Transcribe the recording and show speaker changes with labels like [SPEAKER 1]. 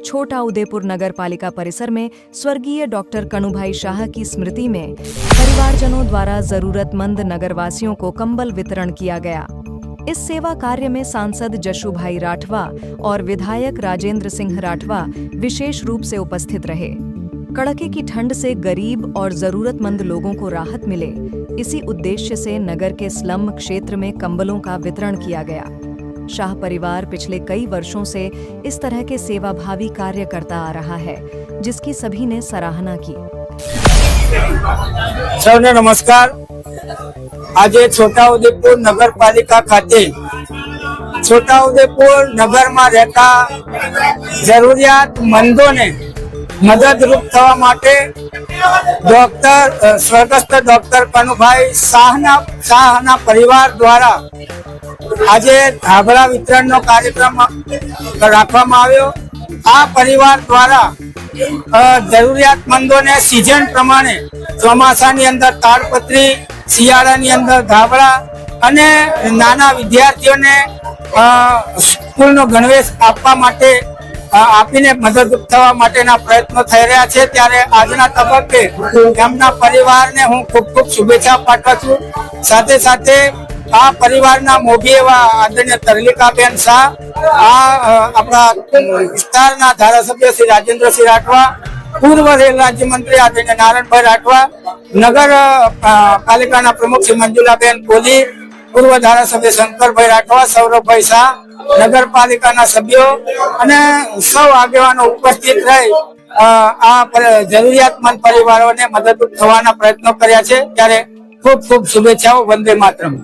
[SPEAKER 1] छोटा उदेपुर नगर पालिका परिसर में स्वर्गीय डॉक्टर कनुभाई शाह की स्मृति में परिवारजनों द्वारा जरूरतमंद नगरवासियों को कंबल वितरण किया गया। इस सेवा कार्य में सांसद जशुभाई राठवा और विधायक राजेंद्र सिंह राठवा विशेष रूप से उपस्थित रहे। कड़के की ठंड से गरीब और जरूरतमंद लोगों को राहत मिले, इसी उद्देश्य से नगर के स्लम क्षेत्र में कंबलों का वितरण किया गया। शाह परिवार पिछले कई वर्षों से इस तरह के सेवाभावी कार्य करता आ रहा है, जिसकी सभी ने सराहना की।
[SPEAKER 2] सबने नमस्कार। आज छोटाउदेपुर नगर पालिका खाते छोटाउदेपुर नगर में रहता जरूरियातमंदों ने मददरूप थवा माटे स्वर्गस्थ डॉक्टर कनुभाई शाहना परिवार द्वारा आज धाबळा वितरण नो कार्यक्रम राखवामां आव्यो। आ परिवार द्वारा जरूरियातमंदों ने सीजन प्रमाणे ચોમાસાની અંદર તાડપત્રી, શિયાળાની અંદર ધાબળા અને નાના વિદ્યાર્થીઓને સ્કૂલનો ગણવેશ આપવા માટે આપીને મદદરૂપ થવા માટેના પ્રયત્નો થઈ રહ્યા છે। ત્યારે આજના તબક્કે એમના પરિવારને હું ખૂબ ખૂબ શુભેચ્છા પાઠવું છું। સાથે સાથે આ પરિવારના મોભી એવા આદરણીય તરલિકાબેન શાહ, આપણા વિસ્તારના ધારાસભ્ય શ્રી રાજેન્દ્રસિંહ રાઠવા, पूर्व रेल राज्य मंत्री आदरणीय नारायणभाई राठवा, नगर पालिका प्रमुख श्री मंजुलाबेन कोहली, पूर्व धारासभ्य शंकरभाई राठवा, सौरभभाई शाह, नगर पालिका सभ्यों अने सौ आगेवानो उपस्थित रही आ जरूरियातमंद परिवारों ने मददरूप थवाना प्रयत्नो कर्या छे। त्यारे खूब खूब शुभेच्छाओ। वंदे मातरम।